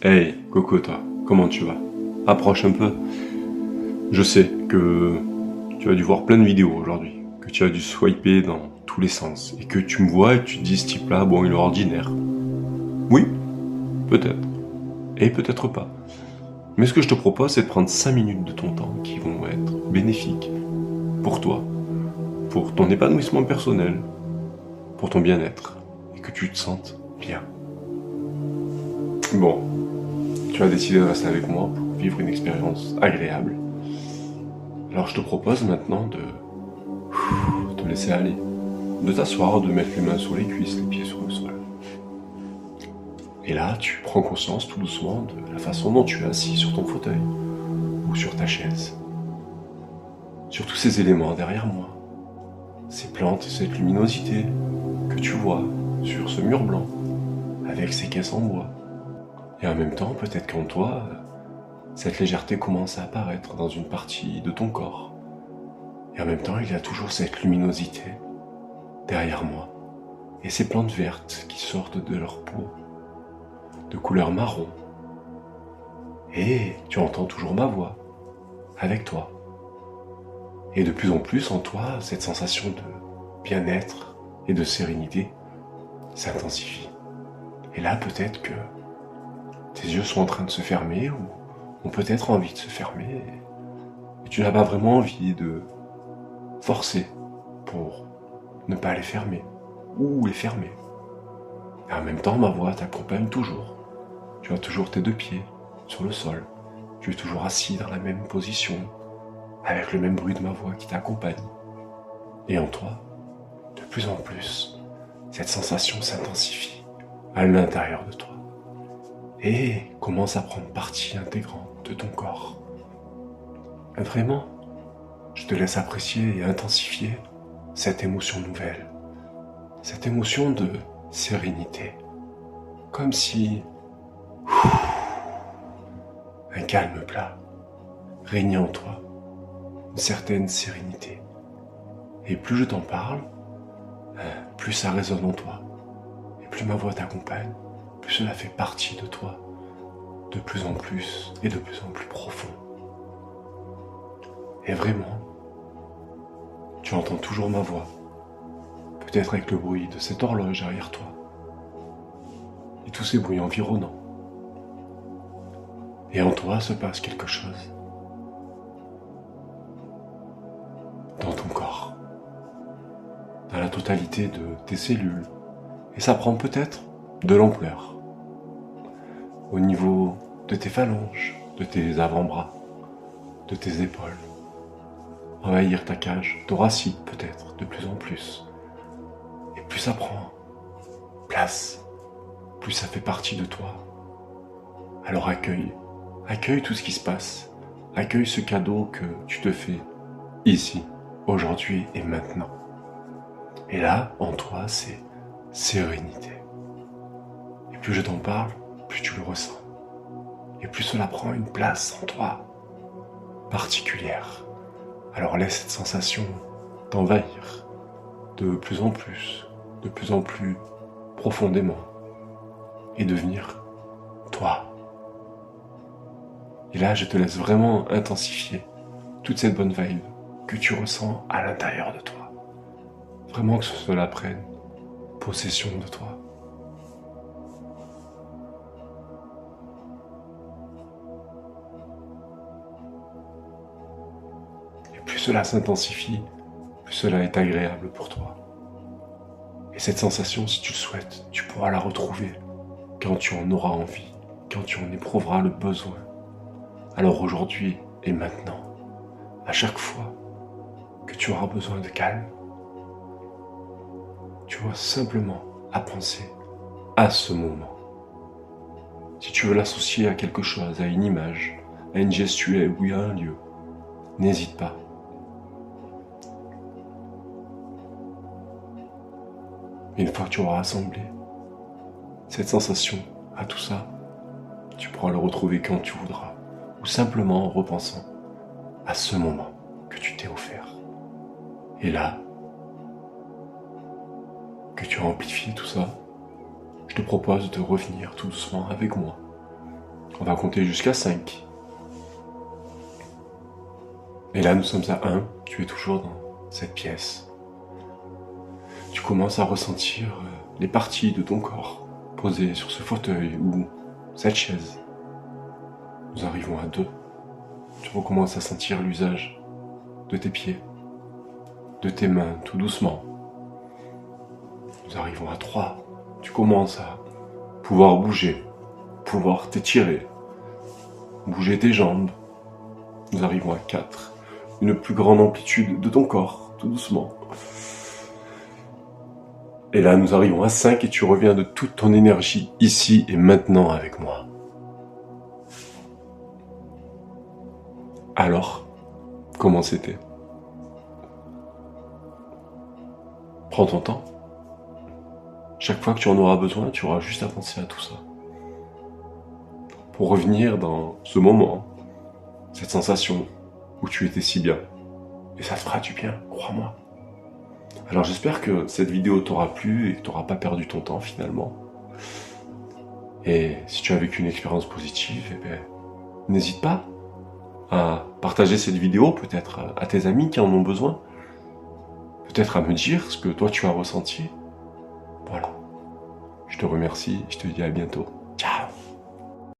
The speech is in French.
Hey, Coco, toi, comment tu vas? Approche un peu. Je sais que tu as dû voir plein de vidéos aujourd'hui, que tu as dû swiper dans tous les sens, et que tu me vois et tu te dis ce type-là, bon, il est ordinaire. Oui, peut-être, et peut-être pas. Mais ce que je te propose, c'est de prendre 5 minutes de ton temps qui vont être bénéfiques pour toi, pour ton épanouissement personnel, pour ton bien-être, et que tu te sentes bien. Bon, tu as décidé de rester avec moi pour vivre une expérience agréable. Alors je te propose maintenant de te laisser aller, de t'asseoir, de mettre les mains sur les cuisses, les pieds sur le sol. Et là, tu prends conscience tout doucement de la façon dont tu es assis sur ton fauteuil ou sur ta chaise. Sur tous ces éléments derrière moi, ces plantes et cette luminosité que tu vois sur ce mur blanc avec ces caisses en bois. Et en même temps, peut-être qu'en toi, cette légèreté commence à apparaître dans une partie de ton corps. Et en même temps, il y a toujours cette luminosité derrière moi. Et ces plantes vertes qui sortent de leur peau, de couleur marron. Et tu entends toujours ma voix, avec toi. Et de plus en plus en toi, cette sensation de bien-être et de sérénité s'intensifie. Et là, peut-être que tes yeux sont en train de se fermer ou ont peut-être envie de se fermer. Et tu n'as pas vraiment envie de forcer pour ne pas les fermer ou les fermer. Et en même temps, ma voix t'accompagne toujours. Tu as toujours tes deux pieds sur le sol. Tu es toujours assis dans la même position, avec le même bruit de ma voix qui t'accompagne. Et en toi, de plus en plus, cette sensation s'intensifie à l'intérieur de toi et commence à prendre partie intégrante de ton corps. Et vraiment, je te laisse apprécier et intensifier cette émotion nouvelle, cette émotion de sérénité, comme si un calme plat régnait en toi, une certaine sérénité. Et plus je t'en parle, plus ça résonne en toi. Et plus ma voix t'accompagne, plus cela fait partie de toi, de plus en plus et de plus en plus profond. Et vraiment, tu entends toujours ma voix, peut-être avec le bruit de cette horloge derrière toi, et tous ces bruits environnants. Et en toi se passe quelque chose, dans ton corps, dans la totalité de tes cellules, et ça prend peut-être de l'ampleur, au niveau de tes phalanges, de tes avant-bras, de tes épaules, envahir ta cage thoracique peut-être de plus en plus. Et plus ça prend place, plus ça fait partie de toi. Alors accueille tout ce qui se passe, accueille ce cadeau que tu te fais ici, aujourd'hui et maintenant. Et là, en toi, c'est sérénité. Et plus je t'en parle, plus tu le ressens. Et plus cela prend une place en toi, particulière. Alors laisse cette sensation t'envahir de plus en plus profondément, et devenir toi. Et là, je te laisse vraiment intensifier toute cette bonne vibe que tu ressens à l'intérieur de toi. Vraiment que cela prenne possession de toi. Et plus cela s'intensifie, plus cela est agréable pour toi. Et cette sensation, si tu le souhaites, tu pourras la retrouver quand tu en auras envie, quand tu en éprouveras le besoin. Alors aujourd'hui et maintenant, à chaque fois que tu auras besoin de calme, tu auras simplement à penser à ce moment. Si tu veux l'associer à quelque chose, à une image, à une gestuelle ou à un lieu, n'hésite pas. Une fois que tu auras assemblé cette sensation à tout ça, tu pourras le retrouver quand tu voudras, ou simplement en repensant à ce moment que tu t'es offert. Et là, que tu as amplifié tout ça, je te propose de revenir tout doucement avec moi On va compter jusqu'à 5. Et là, nous sommes à 1. Tu es toujours dans cette pièce. Tu commences à ressentir les parties de ton corps posées sur ce fauteuil ou cette chaise. Nous arrivons à 2. Tu recommences à sentir l'usage de tes pieds, de tes mains, tout doucement. Nous arrivons à 3. Tu commences à pouvoir bouger, pouvoir t'étirer, bouger tes jambes. Nous arrivons à 4. Une plus grande amplitude de ton corps, tout doucement. Et là, nous arrivons à 5 et tu reviens de toute ton énergie ici et maintenant avec moi. Alors, comment c'était ? Prends ton temps. Chaque fois que tu en auras besoin, tu auras juste à penser à tout ça. Pour revenir dans ce moment, cette sensation où tu étais si bien. Et ça te fera du bien, crois-moi. Alors j'espère que cette vidéo t'aura plu et que tu n'auras pas perdu ton temps finalement. Et si tu as vécu une expérience positive, n'hésite pas à partager cette vidéo peut-être à tes amis qui en ont besoin. Peut-être à me dire ce que toi tu as ressenti. Voilà. Je te remercie, je te dis à bientôt.